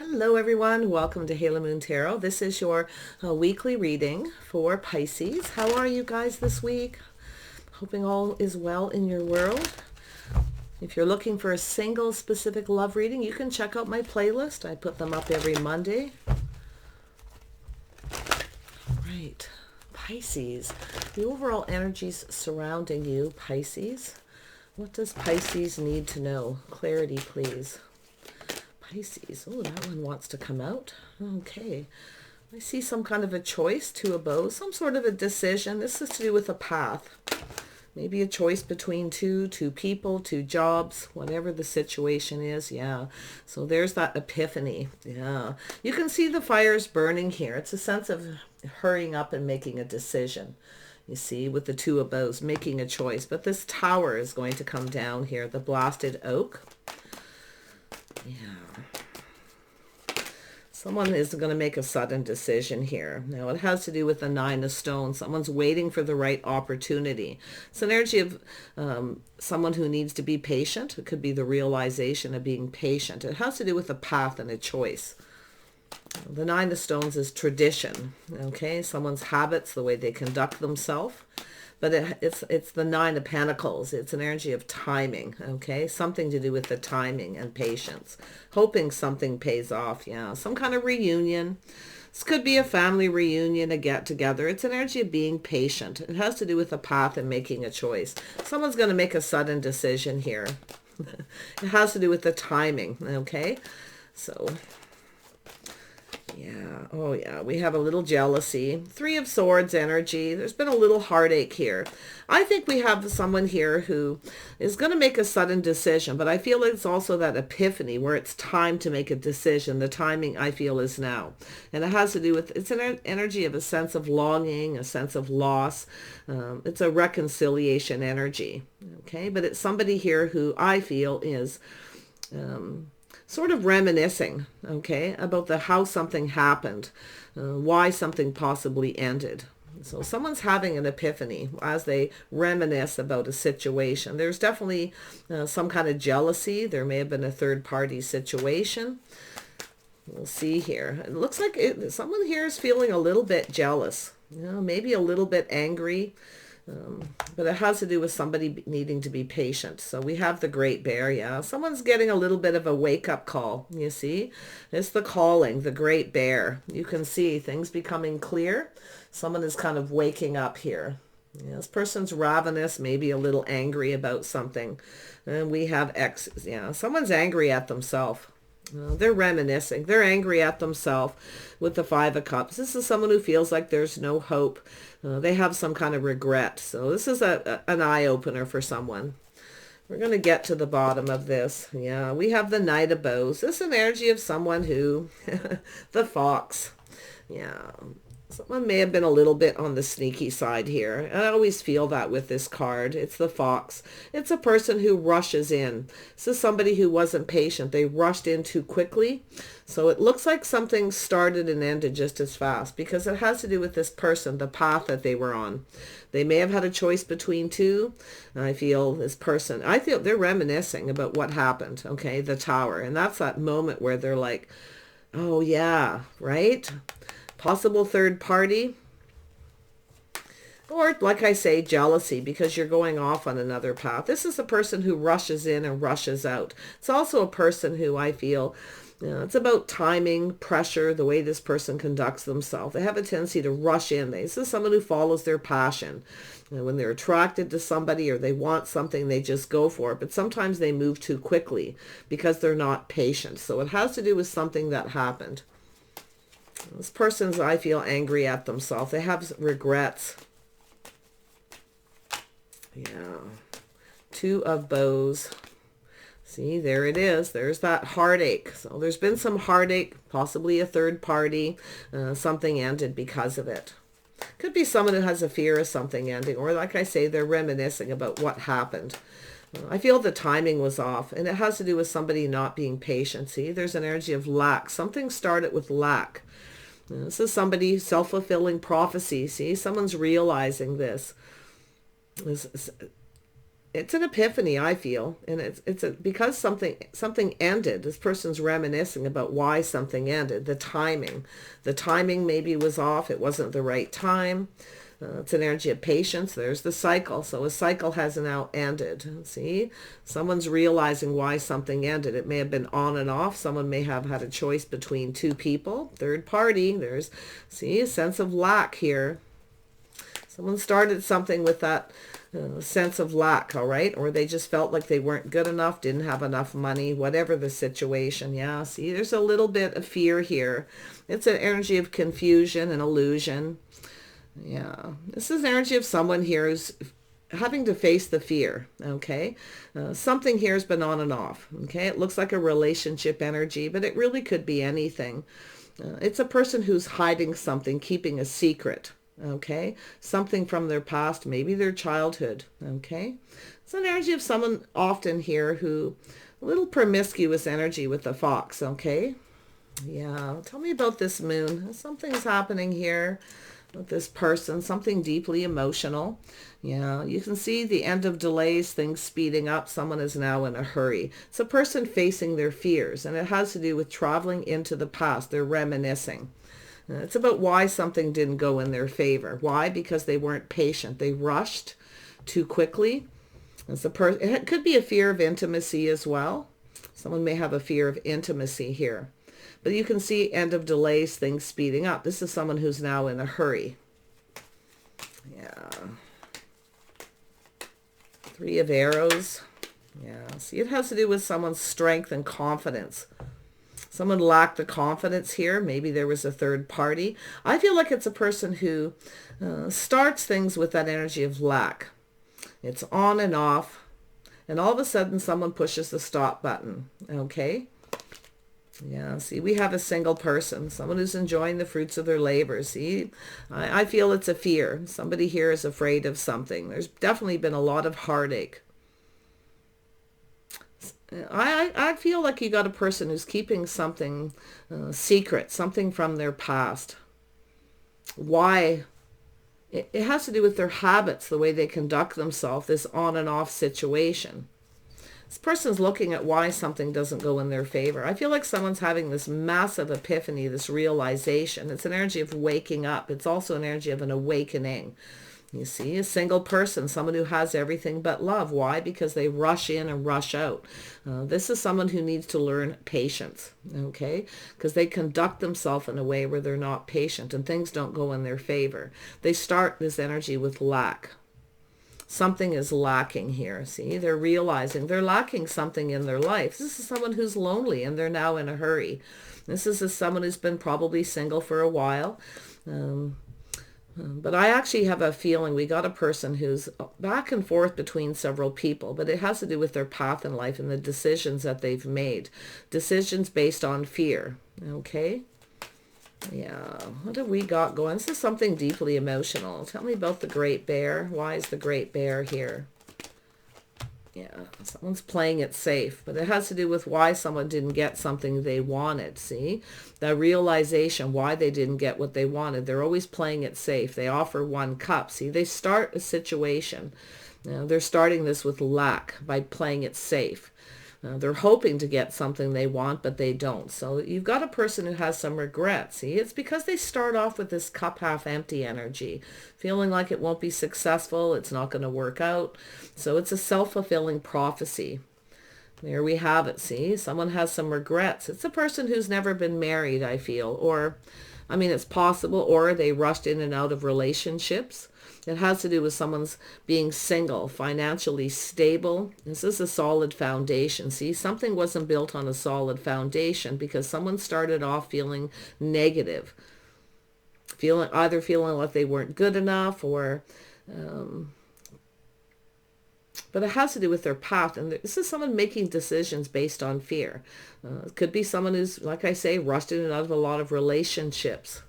Hello everyone, welcome to Halo Moon Tarot. This is your weekly reading for Pisces. How are you guys this week? Hoping all is well in your world. If you're looking for a single specific love reading, you can check out my playlist. I put them up every Monday. Right, Pisces. The overall energies surrounding you, Pisces. What does Pisces need to know? Clarity, please. Pisces. Oh, that one wants to come out. Okay. I see some kind of a choice, two of bows, some sort of a decision. This is to do with a path. Maybe a choice between two people, two jobs, whatever the situation is. Yeah. So there's that epiphany. Yeah. You can see the fires burning here. It's a sense of hurrying up and making a decision. You see, with the two of bows, making a choice. But this tower is going to come down here, the blasted oak. Yeah. Someone is going to make a sudden decision here. Now, it has to do with the Nine of Stones. Someone's waiting for the right opportunity. It's an energy of someone who needs to be patient. It could be the realization of being patient. It has to do with a path and a choice. The Nine of Stones is tradition, okay? Someone's habits, the way they conduct themselves. But it's the Nine of Pentacles. It's an energy of timing, okay? Something to do with the timing and patience. Hoping something pays off, yeah. Some kind of reunion. This could be a family reunion, a get-together. It's an energy of being patient. It has to do with a path and making a choice. Someone's going to make a sudden decision here. It has to do with the timing, okay? So... yeah, oh yeah, we have a little jealousy. Three of Swords energy. There's been a little heartache here. I think we have someone here who is going to make a sudden decision, but I feel it's also that epiphany where it's time to make a decision. The timing, I feel, is now. And it has to do with, it's an energy of a sense of longing, a sense of loss. It's a reconciliation energy, okay? But it's somebody here who I feel is... sort of reminiscing, okay, about how something happened, why something possibly ended. So someone's having an epiphany as they reminisce about a situation. There's definitely some kind of jealousy. There may have been a third-party situation. We'll see here. It looks like someone here is feeling a little bit jealous, you know, maybe a little bit angry. But it has to do with somebody needing to be patient. So we have the Great Bear, yeah. Someone's getting a little bit of a wake-up call, you see. It's the calling, the Great Bear. You can see things becoming clear. Someone is kind of waking up here. Yeah, this person's ravenous, maybe a little angry about something. And we have yeah, someone's angry at themselves. They're reminiscing. They're angry at themselves with the Five of Cups. This is someone who feels like there's no hope. They have some kind of regret. So this is an eye-opener for someone. We're going to get to the bottom of this. Yeah, we have the Knight of Bows. This is an energy of someone who, the Fox. Yeah, someone may have been a little bit on the sneaky side here. I always feel that with this card. It's the Fox. It's a person who rushes in. This is somebody who wasn't patient. They rushed in too quickly. So it looks like something started and ended just as fast because it has to do with this person, the path that they were on. They may have had a choice between two. I feel this person, I feel they're reminiscing about what happened, okay, the Tower. And that's that moment where they're like, oh yeah, right? Possible third party, or like I say, jealousy because you're going off on another path. This is a person who rushes in and rushes out. It's also a person who I feel, it's about timing, pressure, the way this person conducts themselves. They have a tendency to rush in. This is someone who follows their passion. And when they're attracted to somebody or they want something, they just go for it. But sometimes they move too quickly because they're not patient. So it has to do with something that happened. This person's, I feel, angry at themselves. They have regrets. Yeah. Two of Bows. See, there it is. There's that heartache. So there's been some heartache, possibly a third party. Something ended because of it. Could be someone who has a fear of something ending. Or like I say, they're reminiscing about what happened. I feel the timing was off. And it has to do with somebody not being patient. See, there's an energy of lack. Something started with lack. This is somebody, self-fulfilling prophecy. See, someone's realizing this. it's an epiphany, I feel, and because something ended. This person's reminiscing about why something ended. The timing maybe was off. It wasn't the right time. It's an energy of patience. There's the cycle. So a cycle has now ended. See, someone's realizing why something ended. It may have been on and off. Someone may have had a choice between two people. Third party. There's, see, a sense of lack here. Someone started something with that sense of lack, all right? Or they just felt like they weren't good enough, didn't have enough money, whatever the situation. Yeah, see, there's a little bit of fear here. It's an energy of confusion and illusion. Yeah, this is energy of someone here who's having to face the fear, okay? Something here has been on and off, okay? It looks like a relationship energy, but it really could be anything. It's a person who's hiding something, keeping a secret, okay? Something from their past, maybe their childhood, okay? It's an energy of someone often here who, a little promiscuous energy with the fox, okay? Yeah, tell me about this moon. Something's happening here with this person, something deeply emotional. Yeah, you can see the end of delays, things speeding up. Someone is now in a hurry. It's a person facing their fears, and it has to do with traveling into the past. They're reminiscing. It's about why something didn't go in their favor. Why? Because they weren't patient. They rushed too quickly. It could be a fear of intimacy as well. Someone may have a fear of intimacy here. But you can see end of delays, things speeding up. This is someone who's now in a hurry. Yeah. Three of arrows. Yeah. See, it has to do with someone's strength and confidence. Someone lacked the confidence here. Maybe there was a third party. I feel like it's a person who starts things with that energy of lack. It's on and off. And all of a sudden, someone pushes the stop button. Okay? Yeah, see, we have a single person, someone who's enjoying the fruits of their labor. See, I feel it's a fear. Somebody here is afraid of something. There's definitely been a lot of heartache. I feel like you got a person who's keeping something secret, something from their past. Why? It has to do with their habits, the way they conduct themselves, this on and off situation. This person's looking at why something doesn't go in their favor. I feel like someone's having this massive epiphany, this realization. It's an energy of waking up. It's also an energy of an awakening. You see, a single person, someone who has everything but love. Why? Because they rush in and rush out. This is someone who needs to learn patience, okay? Because they conduct themselves in a way where they're not patient and things don't go in their favor. They start this energy with lack. Something is lacking here. See, they're realizing they're lacking something in their life. This is someone who's lonely and they're now in a hurry. This is someone who's been probably single for a while. But I actually have a feeling we got a person who's back and forth between several people, but it has to do with their path in life and the decisions that they've made. Decisions based on fear. Okay? Yeah, what have we got going? This is something deeply emotional. Tell me about the Great Bear. Why is the Great Bear here? Yeah, someone's playing it safe, but it has to do with why someone didn't get something they wanted. See, the realization why they didn't get what they wanted. They're always playing it safe. They offer one cup. See, they start a situation. You know, they're starting this with lack by playing it safe. They're hoping to get something they want, but they don't. So you've got a person who has some regret. See, it's because they start off with this cup half empty energy, feeling like it won't be successful, it's not going to work out. So it's a self-fulfilling prophecy. There we have it. See, someone has some regrets. It's a person who's never been married, I feel, or, I mean, it's possible, or they rushed in and out of relationships. It has to do with someone's being single, financially stable. This is a solid foundation. See, something wasn't built on a solid foundation because someone started off feeling negative, either feeling like they weren't good enough or, but it has to do with their path. And this is someone making decisions based on fear. It could be someone who's, like I say, rushed in and out of a lot of relationships.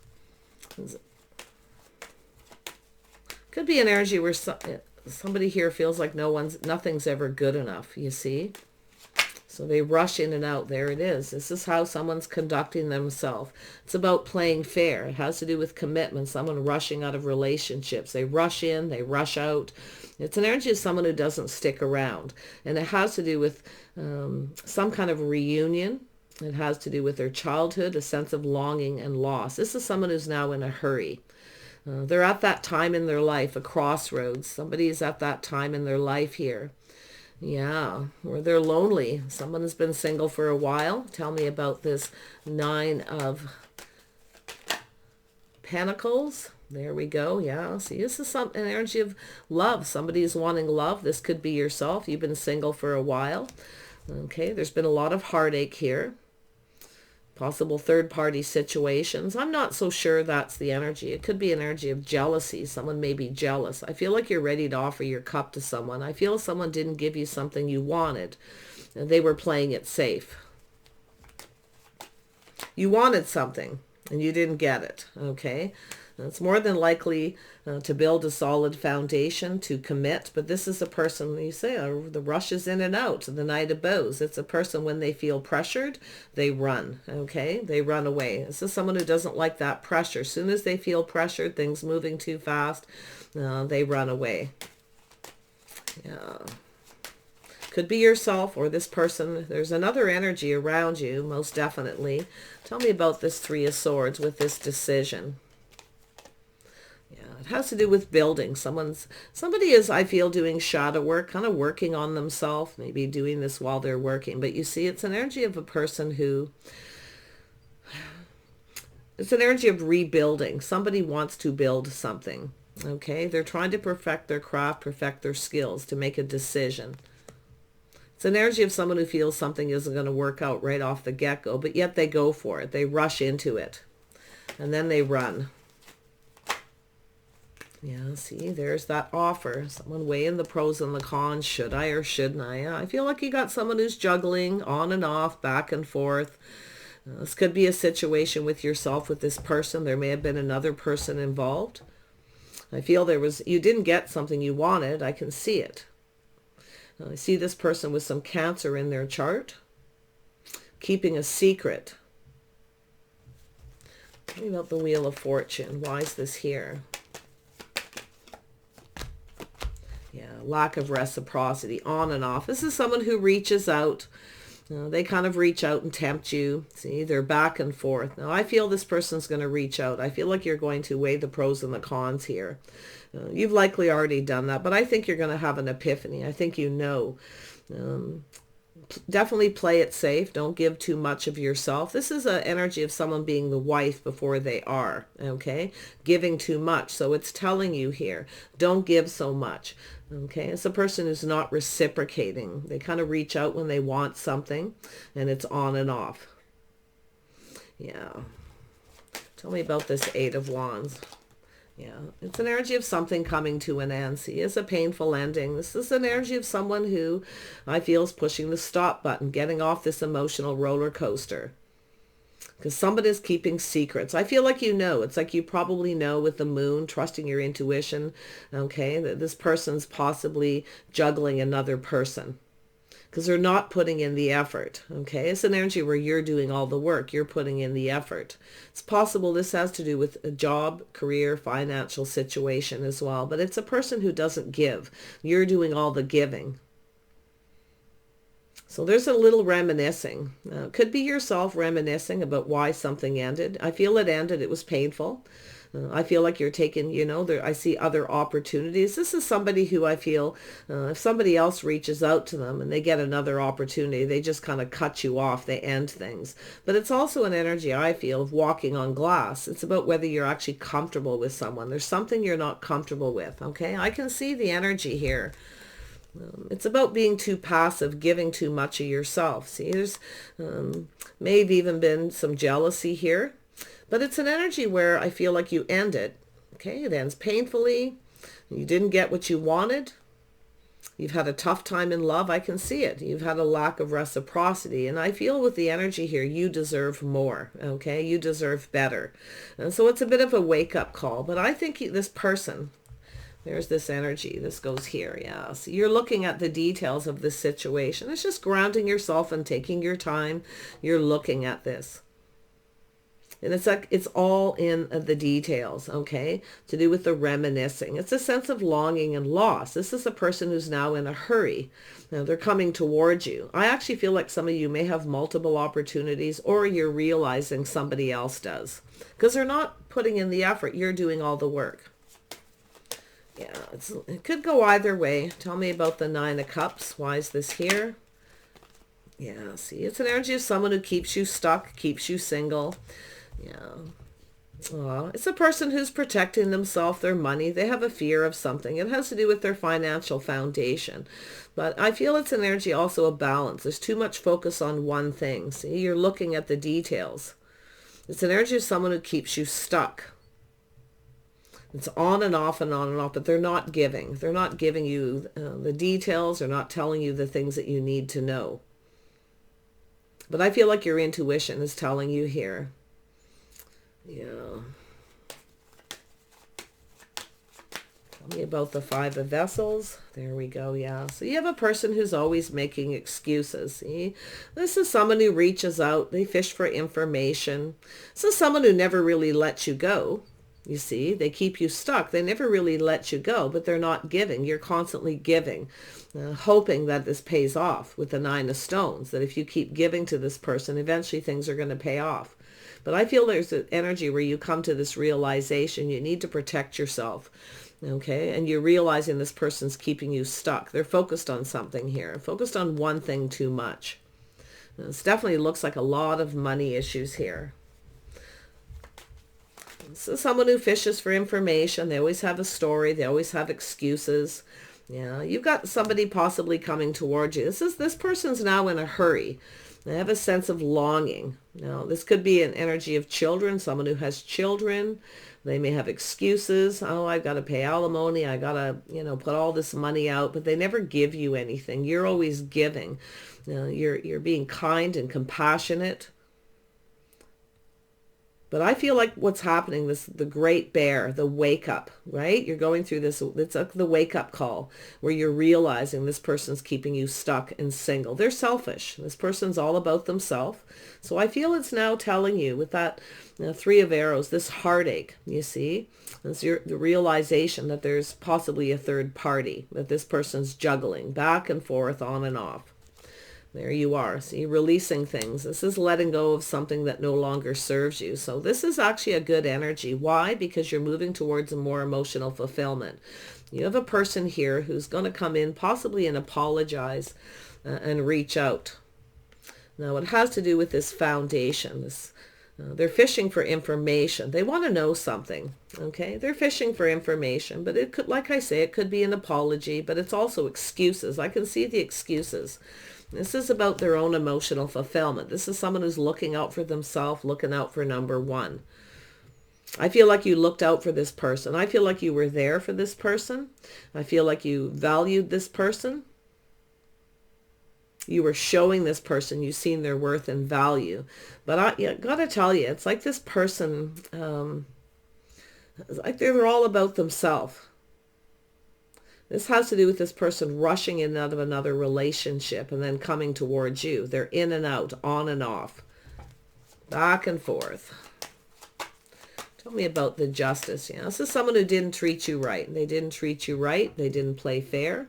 Could be an energy where somebody here feels like nothing's ever good enough, you see? So they rush in and out. There it is. This is how someone's conducting themselves. It's about playing fair. It has to do with commitment. Someone rushing out of relationships. They rush in, they rush out. It's an energy of someone who doesn't stick around. And it has to do with some kind of reunion. It has to do with their childhood, a sense of longing and loss. This is someone who's now in a hurry. They're at that time in their life, a crossroads. Somebody is at that time in their life here. Yeah, or they're lonely. Someone has been single for a while. Tell me about this 9 of Pentacles. There we go. Yeah, see, this is an energy of love. Somebody is wanting love. This could be yourself. You've been single for a while. Okay, there's been a lot of heartache here. Possible third-party situations. I'm not so sure that's the energy. It could be an energy of jealousy. Someone may be jealous. I feel like you're ready to offer your cup to someone. I feel someone didn't give you something you wanted. They were playing it safe. You wanted something and you didn't get it. Okay. It's more than likely to build a solid foundation, to commit. But this is a person, you say, the rush is in and out, the Knight of Bows. It's a person when they feel pressured, they run, okay? They run away. This is someone who doesn't like that pressure. As soon as they feel pressured, things moving too fast, they run away. Yeah. Could be yourself or this person. There's another energy around you, most definitely. Tell me about this 3 of Swords with this decision. It has to do with building. Somebody is, I feel, doing shadow work, kind of working on themselves, maybe doing this while they're working. But you see, it's an energy of a person who, it's an energy of rebuilding. Somebody wants to build something. Okay, they're trying to perfect their craft, perfect their skills, to make a decision. It's an energy of someone who feels something isn't going to work out right off the get-go, but yet they go for it. They rush into it, and then they run. Yeah, see, there's that offer. Someone weighing the pros and the cons. Should I or shouldn't I? Yeah, I feel like you got someone who's juggling on and off, back and forth. This could be a situation with yourself, with this person. There may have been another person involved. I feel you didn't get something you wanted. I can see it. I see this person with some Cancer in their chart, keeping a secret. Tell me about the Wheel of Fortune. Why is this here? Yeah, lack of reciprocity, on and off. This is someone who reaches out. They kind of reach out and tempt you. See, they're back and forth. Now, I feel this person's going to reach out. I feel like you're going to weigh the pros and the cons here. You've likely already done that, but I think you're going to have an epiphany. I think you know. Definitely play it safe. Don't give too much of yourself. This is an energy of someone being the wife before they are, okay? Giving too much. So it's telling you here, don't give so much, okay? It's a person who's not reciprocating. They kind of reach out when they want something, and it's on and off. Yeah. Tell me about this 8 of Wands. Yeah, it's an energy of something coming to an end. See, it's a painful ending. This is an energy of someone who I feel is pushing the stop button, getting off this emotional roller coaster. Because somebody's keeping secrets. I feel like you know. It's like you probably know with the moon, trusting your intuition, okay, that this person's possibly juggling another person. Because they're not putting in the effort, okay? It's an energy where you're doing all the work. You're putting in the effort. It's possible this has to do with a job, career, financial situation as well. But it's a person who doesn't give. You're doing all the giving. So there's a little reminiscing. Could be yourself reminiscing about why something ended. I feel it ended. It was painful. I feel like you're taking, I see other opportunities. This is somebody who I feel, if somebody else reaches out to them and they get another opportunity, they just kind of cut you off. They end things. But it's also an energy, I feel, of walking on glass. It's about whether you're actually comfortable with someone. There's something you're not comfortable with, okay? I can see the energy here. It's about being too passive, giving too much of yourself. See, there's may have even been some jealousy here. But it's an energy where I feel like you end it. Okay, it ends painfully. You didn't get what you wanted. You've had a tough time in love. I can see it. You've had a lack of reciprocity. And I feel with the energy here, you deserve more. Okay, you deserve better. And so it's a bit of a wake-up call. But I think this person, There's this energy. This goes here. Yeah. So you're looking at the details of this situation. It's just grounding yourself and taking your time. You're looking at this. And it's like it's all in the details, okay? To do with the reminiscing. It's a sense of longing and loss. This is a person who's now in a hurry. Now they're coming towards you. I actually feel like some of you may have multiple opportunities, or you're realizing somebody else does. Because they're not putting in the effort. You're doing all the work. Yeah, it could go either way. Tell me about the Nine of Cups. Why is this here? Yeah, see, it's an energy of someone who keeps you stuck, keeps you single. Yeah. It's a person who's protecting themselves, their money. They have a fear of something. It has to do with their financial foundation. But I feel it's an energy also of balance. There's too much focus on one thing. See, you're looking at the details. It's an energy of someone who keeps you stuck. It's on and off and on and off, but they're not giving. They're not giving you the details. They're not telling you the things that you need to know. But I feel like your intuition is telling you here. Yeah. Tell me about the Five of Vessels. There we go. Yeah. So you have a person who's always making excuses. See, this is someone who reaches out. They fish for information. This is someone who never really lets you go. You see, they keep you stuck. They never really let you go, but they're not giving. You're constantly giving, hoping that this pays off with the Nine of Stones, that if you keep giving to this person, eventually things are going to pay off. But I feel there's an energy where you come to this realization you need to protect yourself, okay? And you're realizing this person's keeping you stuck. They're focused on something here, focused on one thing too much. This definitely looks like a lot of money issues here. So someone who fishes for information. They always have a story. They always have excuses. Yeah, you've got somebody possibly coming towards you. This person's now in a hurry. They have a sense of longing. Now, this could be an energy of children, someone who has children. They may have excuses. Oh, I've got to pay alimony. I got to, put all this money out, but they never give you anything. You're always giving. You're being kind and compassionate. But I feel like what's happening, the great bear, the wake up, right? You're going through this, it's like the wake up call where you're realizing this person's keeping you stuck and single. They're selfish. This person's all about themselves. So I feel it's now telling you with that Three of Arrows, this heartache, you see, it's the realization that there's possibly a third party, that this person's juggling back and forth, on and off. There you are. See, releasing things. This is letting go of something that no longer serves you. So this is actually a good energy. Why? Because you're moving towards a more emotional fulfillment. You have a person here who's going to come in possibly and apologize and reach out. Now, it has to do with this foundation. They're fishing for information. They want to know something. Okay, they're fishing for information, but it could, like I say, it could be an apology, but it's also excuses. I can see the excuses. This is about their own emotional fulfillment. This is someone who's looking out for themselves, looking out for number one. I feel like you looked out for this person. I feel like you were there for this person. I feel like you valued this person. You were showing this person, you've seen their worth and value. But I got to tell you, it's like this person, it's like they're all about themselves. This has to do with this person rushing in and out of another relationship and then coming towards you. They're in and out, on and off, back and forth. Tell me about the Justice. Yeah, this is someone who didn't treat you right. They didn't treat you right. They didn't play fair.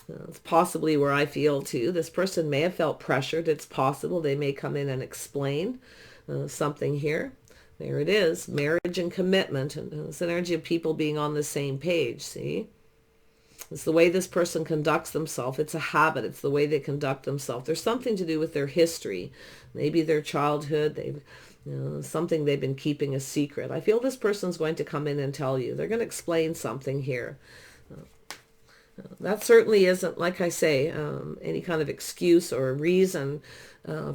It's possibly where I feel too. This person may have felt pressured. It's possible they may come in and explain something here. There it is, marriage and commitment. And it's an energy of people being on the same page, see? It's the way this person conducts themselves. It's a habit. It's the way they conduct themselves. There's something to do with their history. Maybe their childhood. Something they've been keeping a secret. I feel this person's going to come in and tell you. They're going to explain something here. That certainly isn't, like I say, any kind of excuse or reason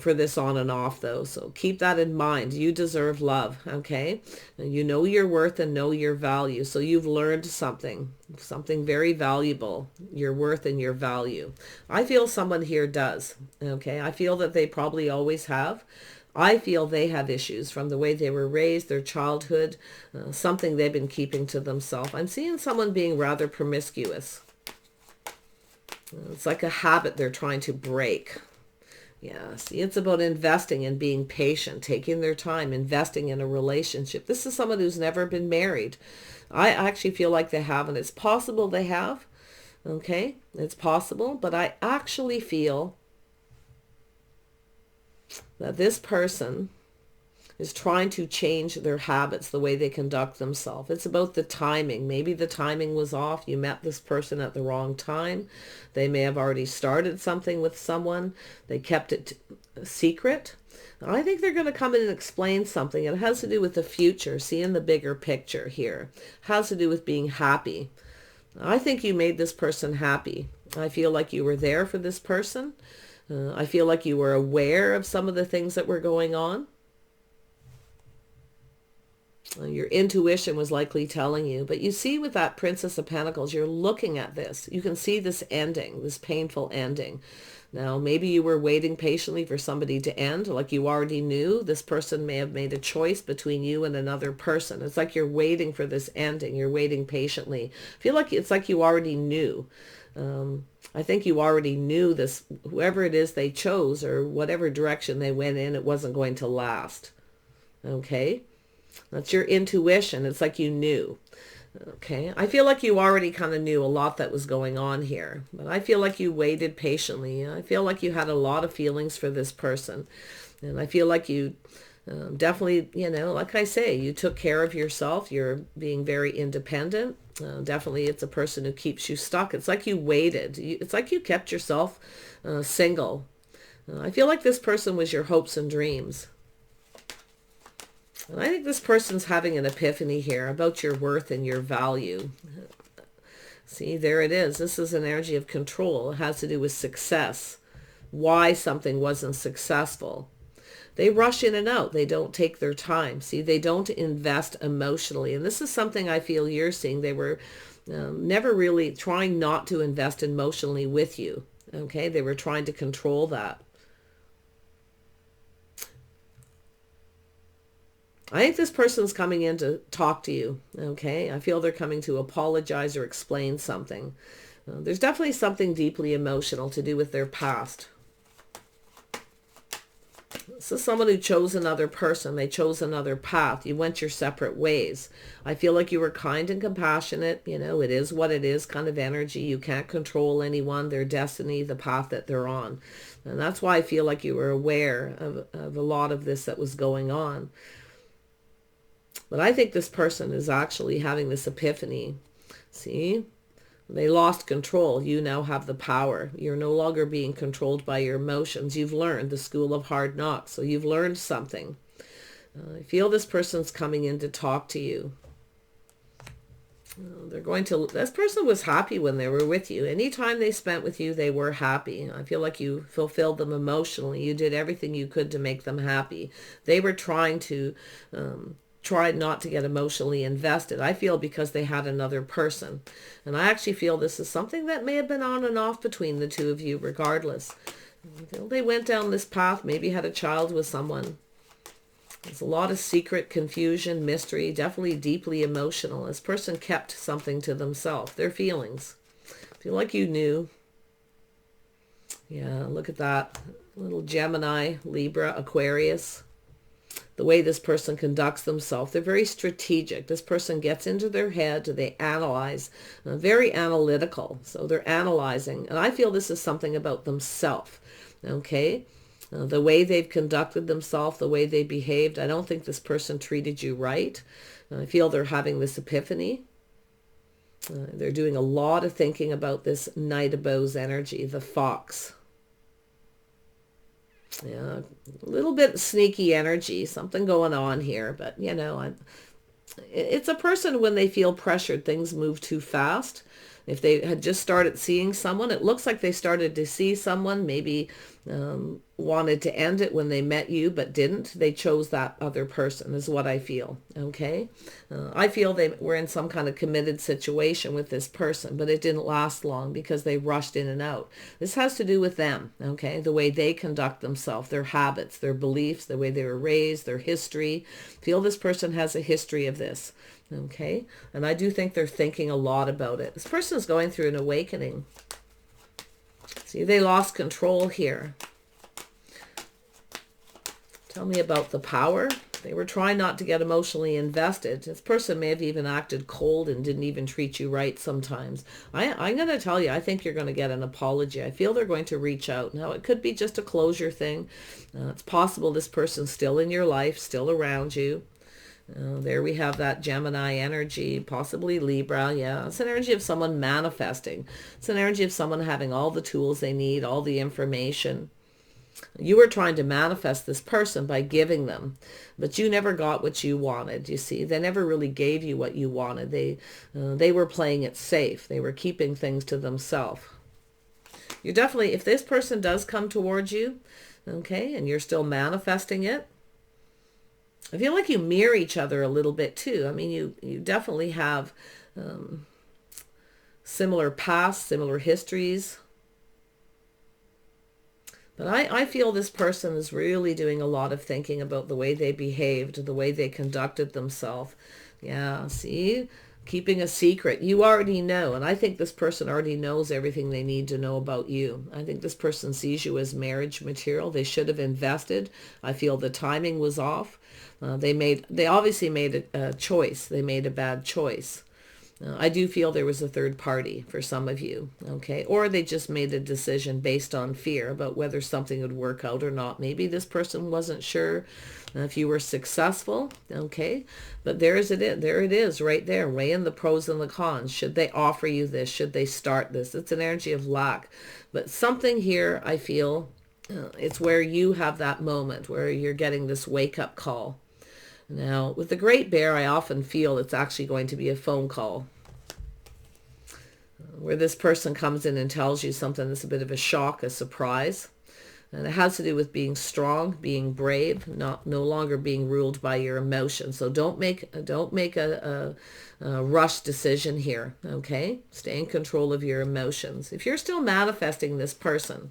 for this on and off, though. So keep that in mind. You deserve love, okay? And you know your worth and know your value. So you've learned something very valuable, your worth and your value. I feel someone here does, okay? I feel that they probably always have. I feel they have issues from the way they were raised, their childhood, something they've been keeping to themselves. I'm seeing someone being rather promiscuous. It's like a habit they're trying to break. Yeah, see, it's about investing and being patient, taking their time, investing in a relationship. This is someone who's never been married. I actually feel like they have, and it's possible they have. Okay, it's possible, but I actually feel that this person is trying to change their habits, the way they conduct themselves. It's about the timing. Maybe the timing was off. You met this person at the wrong time. They may have already started something with someone. They kept it a secret. I think they're going to come in and explain something. It has to do with the future, seeing the bigger picture here. It has to do with being happy. I think you made this person happy. I feel like you were there for this person. I feel like you were aware of some of the things that were going on. Your intuition was likely telling you. But you see with that Princess of Pentacles, you're looking at this. You can see this ending, this painful ending. Now, maybe you were waiting patiently for somebody to end, like you already knew. This person may have made a choice between you and another person. It's like you're waiting for this ending. You're waiting patiently. I feel like it's like you already knew. I think you already knew this, whoever it is they chose or whatever direction they went in, it wasn't going to last. Okay? That's your intuition. It's like you knew. Okay. I feel like you already kind of knew a lot that was going on here, but I feel like you waited patiently. I feel like you had a lot of feelings for this person. And I feel like you definitely, like I say, you took care of yourself. You're being very independent. Definitely it's a person who keeps you stuck. It's like you waited. It's like you kept yourself single. I feel like this person was your hopes and dreams. And I think this person's having an epiphany here about your worth and your value. See, there it is. This is an energy of control. It has to do with success. Why something wasn't successful. They rush in and out. They don't take their time. See, they don't invest emotionally. And this is something I feel you're seeing. They were never really trying not to invest emotionally with you. Okay, they were trying to control that. I think this person's coming in to talk to you, okay? I feel they're coming to apologize or explain something. There's definitely something deeply emotional to do with their past. This is someone who chose another person. They chose another path. You went your separate ways. I feel like you were kind and compassionate. It is what it is kind of energy. You can't control anyone, their destiny, the path that they're on. And that's why I feel like you were aware of a lot of this that was going on. But I think this person is actually having this epiphany. See? They lost control. You now have the power. You're no longer being controlled by your emotions. You've learned the school of hard knocks. So you've learned something. I feel this person's coming in to talk to you. This person was happy when they were with you. Any time they spent with you, they were happy. I feel like you fulfilled them emotionally. You did everything you could to make them happy. They were trying to tried not to get emotionally invested. I feel because they had another person. And I actually feel this is something that may have been on and off between the two of you regardless. They went down this path, maybe had a child with someone. There's a lot of secret, confusion, mystery, definitely deeply emotional. This person kept something to themselves, their feelings. I feel like you knew. Yeah, look at that. Little Gemini, Libra, Aquarius. The way this person conducts themselves, they're very strategic. This person gets into their head, they analyze, very analytical. So they're analyzing. And I feel this is something about themselves, okay? The way they've conducted themselves, the way they behaved. I don't think this person treated you right. I feel they're having this epiphany. They're doing a lot of thinking about this Knight of Bows energy, the fox. Yeah, a little bit sneaky energy, something going on here, but it's a person when they feel pressured, things move too fast. If they had just started seeing someone, it looks like they started to see someone, maybe wanted to end it when they met you but didn't. They chose that other person is what I feel. Okay, I feel they were in some kind of committed situation with this person, but it didn't last long because they rushed in and out. This has to do with them. Okay, the way they conduct themselves, their habits, their beliefs, the way they were raised, their history. I feel this person has a history of this. Okay, and I do think they're thinking a lot about it. This person is going through an awakening. See, they lost control here. Tell me about the power. They were trying not to get emotionally invested. This person may have even acted cold and didn't even treat you right sometimes. I'm going to tell you, I think you're going to get an apology. I feel they're going to reach out. Now, it could be just a closure thing. It's possible this person's still in your life, still around you. There we have that Gemini energy, possibly Libra. Yeah, it's an energy of someone manifesting. It's an energy of someone having all the tools they need, all the information. You were trying to manifest this person by giving them, but you never got what you wanted. You see, they never really gave you what you wanted. They were playing it safe. They were keeping things to themselves. You're definitely, if this person does come towards you, okay, and you're still manifesting it, I feel like you mirror each other a little bit too. I mean, you definitely have similar pasts, similar histories. But I feel this person is really doing a lot of thinking about the way they behaved, the way they conducted themselves. Yeah, see? Keeping a secret. You already know. And I think this person already knows everything they need to know about you. I think this person sees you as marriage material. They should have invested. I feel the timing was off. They obviously made a choice. They made a bad choice. I do feel there was a third party for some of you, okay? Or they just made a decision based on fear about whether something would work out or not. Maybe this person wasn't sure if you were successful, okay? But there it is right there, weighing the pros and the cons. Should they offer you this? Should they start this? It's an energy of lack. But something here, I feel, it's where you have that moment where you're getting this wake-up call. Now, with the Great Bear, I often feel it's actually going to be a phone call where this person comes in and tells you something that's a bit of a shock, a surprise. And it has to do with being strong, being brave, no longer being ruled by your emotions. So don't make a rush decision here, okay? Stay in control of your emotions. If you're still manifesting this person,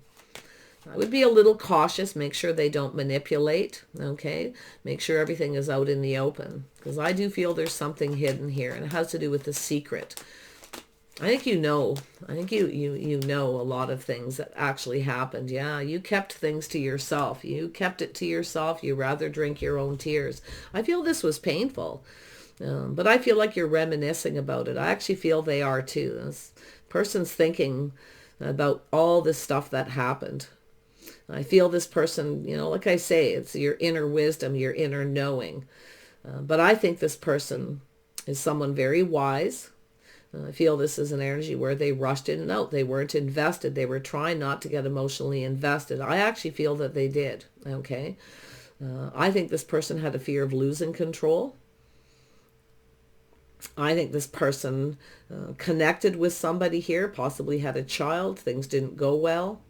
I would be a little cautious. Make sure they don't manipulate, okay? Make sure everything is out in the open, because I do feel there's something hidden here, and it has to do with the secret. I think you know. I think you know a lot of things that actually happened. Yeah, you kept things to yourself. You kept it to yourself. You rather drink your own tears. I feel this was painful, but I feel like you're reminiscing about it. I actually feel they are too. This person's thinking about all this stuff that happened. I feel this person, like I say, it's your inner wisdom, your inner knowing. But I think this person is someone very wise. I feel this is an energy where they rushed in and out. They weren't invested. They were trying not to get emotionally invested. I actually feel that they did. Okay. I think this person had a fear of losing control. I think this person connected with somebody here, possibly had a child. Things didn't go well.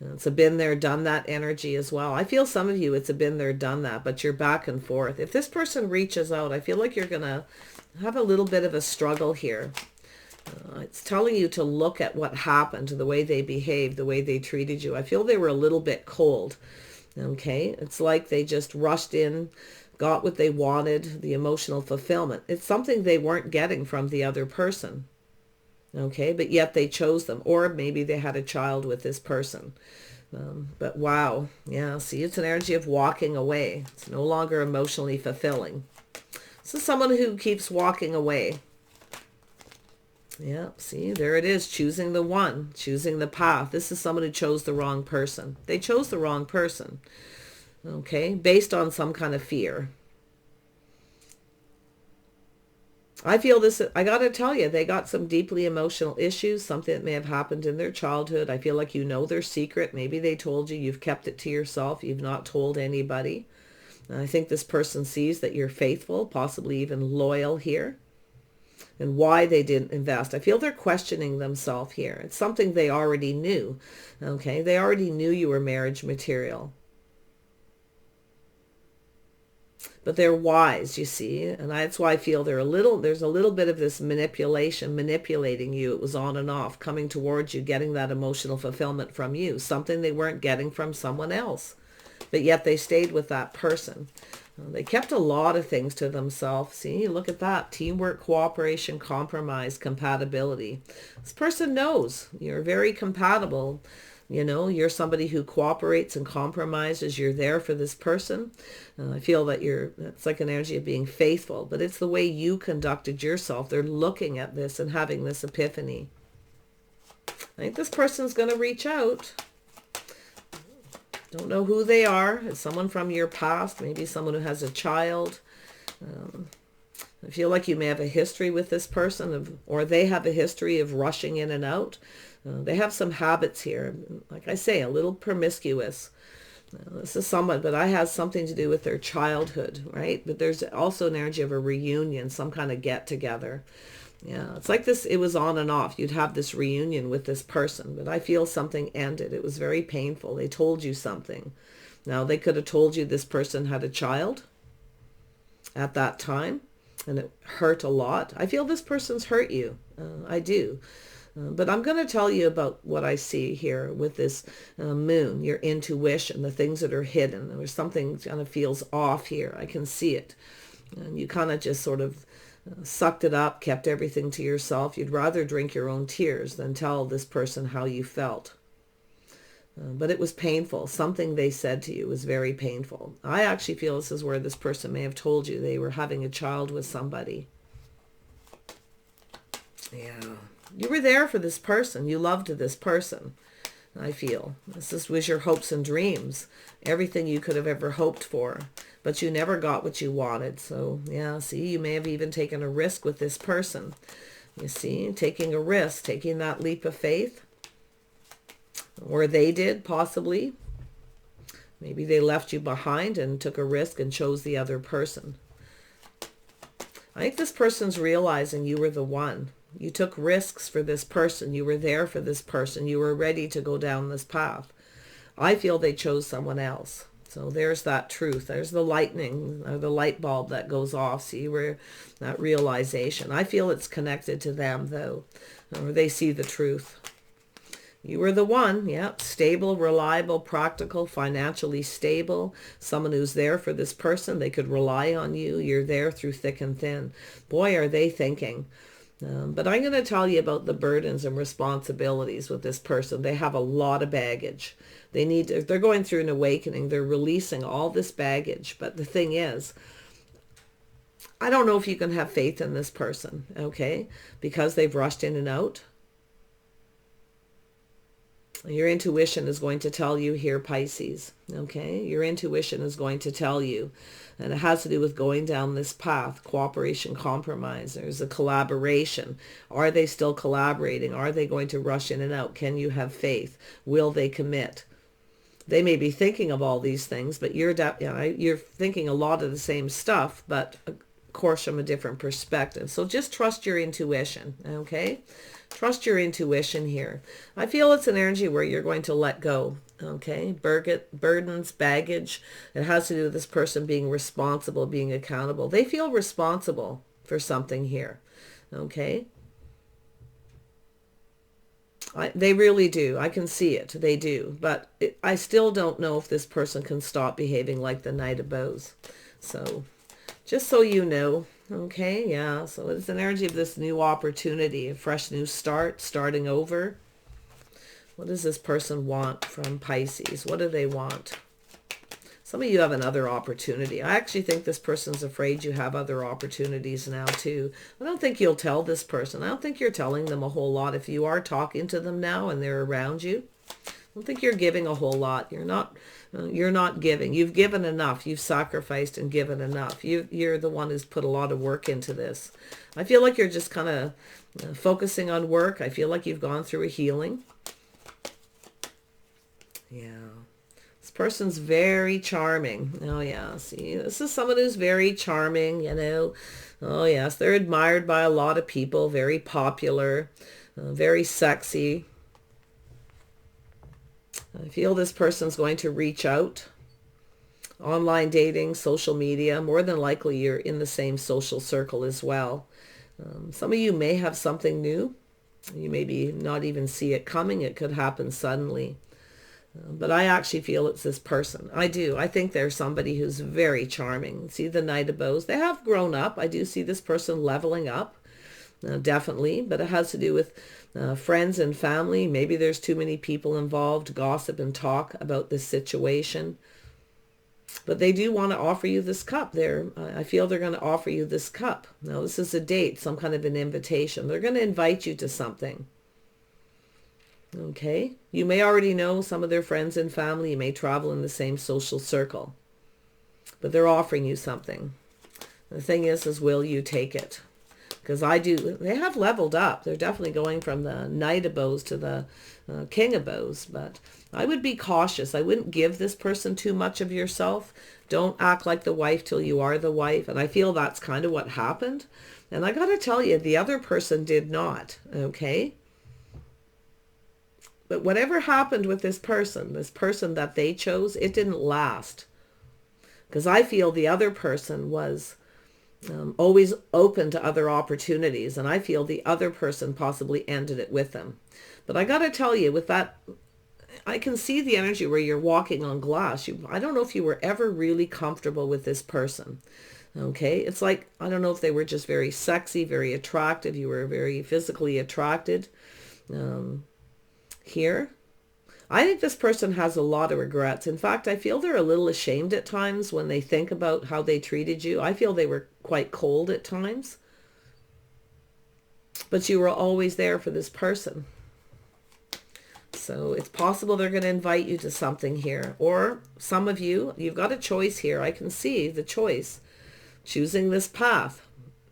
It's a been there, done that energy as well. I feel some of you, it's a been there, done that, but you're back and forth. If this person reaches out, I feel like you're going to have a little bit of a struggle here. It's telling you to look at what happened, the way they behaved, the way they treated you. I feel they were a little bit cold. Okay. It's like they just rushed in, got what they wanted, the emotional fulfillment. It's something they weren't getting from the other person. Okay, but yet they chose them, or maybe they had a child with this person. But wow, yeah, see, it's an energy of walking away. It's no longer emotionally fulfilling. This is someone who keeps walking away. Yeah, see, there it is, choosing the one, choosing the path. This is someone who chose the wrong person. They chose the wrong person, okay, based on some kind of fear. I feel this, I got to tell you, they got some deeply emotional issues, something that may have happened in their childhood. I feel like you know their secret. Maybe they told you, you've kept it to yourself. You've not told anybody. And I think this person sees that you're faithful, possibly even loyal here. and why they didn't invest. I feel they're questioning themselves here. It's something they already knew. Okay, they already knew you were marriage material. But they're wise, you see, and that's why I feel there's a little bit of this manipulation, manipulating you. It was on and off, coming towards you, getting that emotional fulfillment from you, something they weren't getting from someone else. But yet they stayed with that person. They kept a lot of things to themselves. See, look at that. Teamwork, cooperation, compromise, compatibility. This person knows you're very compatible. You know, you're somebody who cooperates and compromises. You're there for this person. I feel that it's like an energy of being faithful, but it's the way you conducted yourself. They're looking at this and having this epiphany. I think this person's going to reach out. Don't know who they are. It's someone from your past, maybe someone who has a child. I feel like you may have a history with this person, or they have a history of rushing in and out. They have some habits here, like I say, a little promiscuous. This is someone, but I has something to do with their childhood, right? But there's also an energy of a reunion, some kind of get together. Yeah, it's like this, it was on and off. You'd have this reunion with this person, but I feel something ended. It was very painful. They told you something. Now, they could have told you this person had a child at that time, and it hurt a lot. I feel this person's hurt you. I do. But I'm going to tell you about what I see here with this moon, your intuition, the things that are hidden. There's something kind of feels off here. I can see it. And you kind of just sort of sucked it up, kept everything to yourself. You'd rather drink your own tears than tell this person how you felt. But it was painful. Something they said to you was very painful. I actually feel this is where this person may have told you they were having a child with somebody. Yeah. You were there for this person. You loved this person. I feel this was your hopes and dreams, everything you could have ever hoped for, but you never got what you wanted. So yeah, see, you may have even taken a risk with this person. You see, taking a risk, taking that leap of faith, or they did possibly. Maybe they left you behind and took a risk and chose the other person. I think this person's realizing you were the one. You took risks for this person. You were there for this person. You were ready to go down this path. I feel they chose someone else. So there's that truth. There's the lightning, or the light bulb that goes off. See where that realization. I feel it's connected to them, though, or they see the truth. You were the one, yeah, stable, reliable, practical, financially stable, someone who's there for this person. They could rely on you. You're there through thick and thin. Boy, are they thinking. But I'm going to tell you about the burdens and responsibilities with this person. They have a lot of baggage. They're going through an awakening. They're releasing all this baggage. But the thing is, I don't know if you can have faith in this person, okay? Because they've rushed in and out. Your intuition is going to tell you here, Pisces, okay? Your intuition is going to tell you. And it has to do with going down this path, cooperation, compromise. There's a collaboration. Are they still collaborating? Are they going to rush in and out? Can you have faith? Will they commit? They may be thinking of all these things, but you're thinking a lot of the same stuff, but of course from a different perspective. So just trust your intuition, okay? Trust your intuition here. I feel it's an energy where you're going to let go, okay? Burdens, baggage. It has to do with this person being responsible, being accountable. They feel responsible for something here, okay? They really do. I can see it. They do. But I still don't know if this person can stop behaving like the Knight of Bows. So just so you know. Okay, yeah, so it's an energy of this new opportunity, a fresh new start, starting over. What does this person want from Pisces? What do they want? Some of you have another opportunity. I actually think this person's afraid you have other opportunities now too. I don't think you'll tell this person. I don't think you're telling them a whole lot. If you are talking to them now and they're around you, I don't think you're giving a whole lot. You're not giving. You've given enough. You've sacrificed and given enough. You're the one who's put a lot of work into this. I feel like you're just kind of focusing on work. I feel like you've gone through a healing. Yeah. This person's very charming. Oh, yeah. See, this is someone who's very charming, you know. Oh, yes. They're admired by a lot of people. Very popular. Very sexy. I feel this person's going to reach out. Online dating, social media. More than likely, you're in the same social circle as well. Some of you may have something new. You maybe not even see it coming. It could happen suddenly. But I actually feel it's this person. I do. I think they're somebody who's very charming. See the Knight of Bows? They have grown up. I do see this person leveling up, definitely. But it has to do with friends and family. Maybe there's too many people involved, gossip and talk about this situation. But they do want to offer you this cup. I feel they're going to offer you this cup. Now, this is a date, some kind of an invitation. They're going to invite you to something. Okay? You may already know some of their friends and family. You may travel in the same social circle. But they're offering you something. The thing is will you take it? Because they have leveled up. They're definitely going from the Knight of Bows to the King of Bows. But I would be cautious. I wouldn't give this person too much of yourself. Don't act like the wife till you are the wife. And I feel that's kind of what happened. And I got to tell you, the other person did not. Okay? But whatever happened with this person that they chose, it didn't last. Because I feel the other person was always open to other opportunities. And I feel the other person possibly ended it with them. But I got to tell you, with that, I can see the energy where you're walking on glass. I don't know if you were ever really comfortable with this person. Okay? It's like, I don't know if they were just very sexy, very attractive. You were very physically attracted. Here, I think this person has a lot of regrets. In fact, I feel they're a little ashamed at times when they think about how they treated you. I feel they were quite cold at times. But you were always there for this person. So it's possible they're going to invite you to something here. Or some of you, you've got a choice here. I can see the choice. Choosing this path.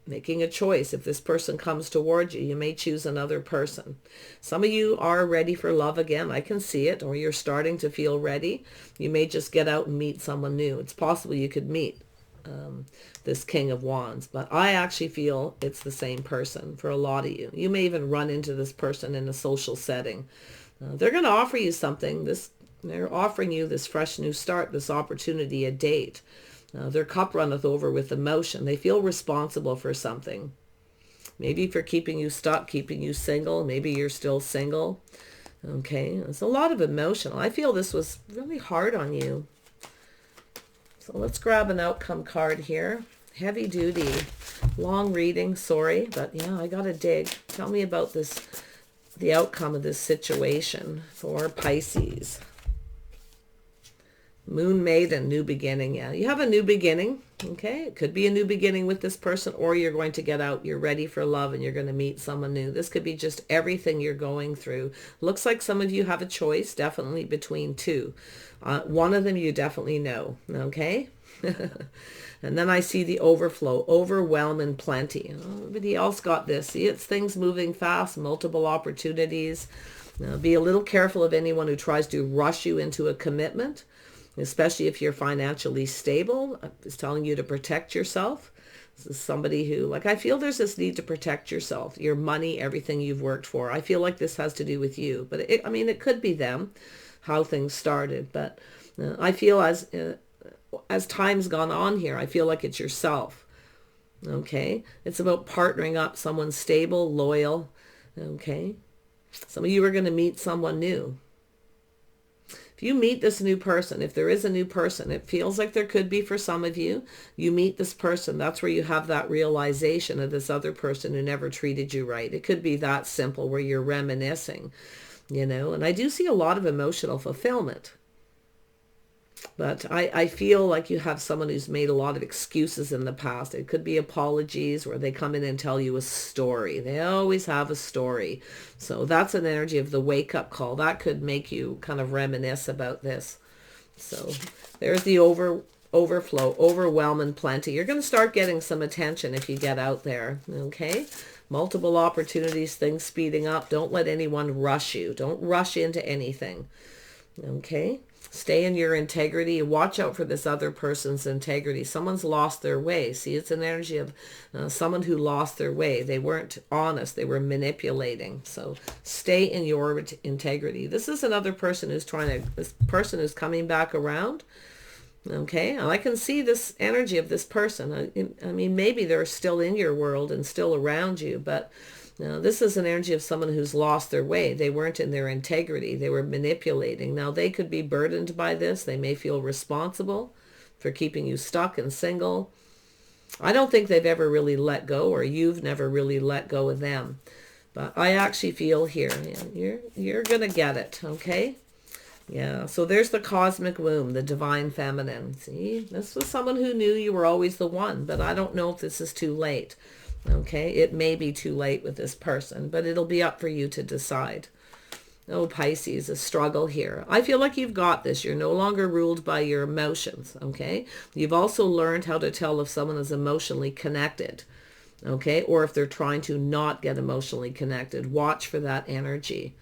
Making a choice. If this person comes towards you, you may choose another person. Some of you are ready for love again. I can see it. Or you're starting to feel ready. You may just get out and meet someone new. It's possible you could meet this King of Wands. But I actually feel it's the same person for a lot of you. You may even run into this person in a social setting. They're going to offer you something. They're offering you this fresh new start, this opportunity, a date. Their cup runneth over with emotion. They feel responsible for something. Maybe for keeping you stuck, keeping you single. Maybe you're still single. Okay, it's a lot of emotion. I feel this was really hard on you. So let's grab an outcome card here. Heavy duty. Long reading, sorry. But yeah, I got to dig. Tell me about this, the outcome of this situation for Pisces. Moon Maiden, new beginning. Yeah, you have a new beginning. Okay, it could be a new beginning with this person, or you're going to get out. You're ready for love and you're going to meet someone new. This could be just everything you're going through. Looks like some of you have a choice, definitely between two. One of them you definitely know. Okay. And then I see the overflow, overwhelm and plenty. Everybody else got this. See, it's things moving fast, multiple opportunities. Be a little careful of anyone who tries to rush you into a commitment. Especially if you're financially stable. It's telling you to protect yourself. This is somebody who, I feel there's this need to protect yourself, your money, everything you've worked for. I feel like this has to do with you. But it could be them, how things started. But I feel as time's gone on here, I feel like it's yourself. Okay? It's about partnering up, someone stable, loyal. Okay? Some of you are going to meet someone new. If you meet this new person, if there is a new person, it feels like there could be for some of you. You meet this person. That's where you have that realization of this other person who never treated you right. It could be that simple where you're reminiscing, and I do see a lot of emotional fulfillment. But I feel like you have someone who's made a lot of excuses in the past. It could be apologies where they come in and tell you a story. They always have a story. So that's an energy of the wake-up call. That could make you kind of reminisce about this. So there's the overflow, overwhelm and plenty. You're going to start getting some attention if you get out there. Okay? Multiple opportunities, things speeding up. Don't let anyone rush you. Don't rush into anything. Okay? Stay in your integrity. Watch out for this other person's integrity. Someone's lost their way. See, it's an energy of someone who lost their way. They weren't honest. They were manipulating. So stay in your integrity. This is another person who's this person who's coming back around. Okay, and I can see this energy of this person. I mean, maybe they're still in your world and still around you, but now, this is an energy of someone who's lost their way. They weren't in their integrity. They were manipulating. Now, they could be burdened by this. They may feel responsible for keeping you stuck and single. I don't think they've ever really let go, or you've never really let go of them. But I actually feel here, you're going to get it, okay? Yeah, so there's the cosmic womb, the divine feminine. See, this was someone who knew you were always the one, but I don't know if this is too late. Okay, it may be too late with this person, but it'll be up for you to decide. Oh, Pisces, a struggle here. I feel like you've got this. You're no longer ruled by your emotions, okay? You've also learned how to tell if someone is emotionally connected, okay? Or if they're trying to not get emotionally connected. Watch for that energy,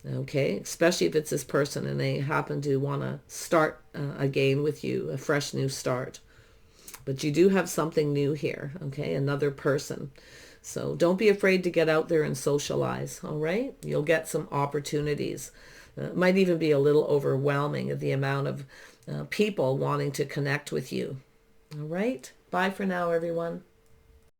okay? Especially if it's this person and they happen to want to start again with you, a fresh new start. But you do have something new here, okay? Another person. So don't be afraid to get out there and socialize, all right? You'll get some opportunities. It might even be a little overwhelming of the amount of people wanting to connect with you. All right? Bye for now, everyone.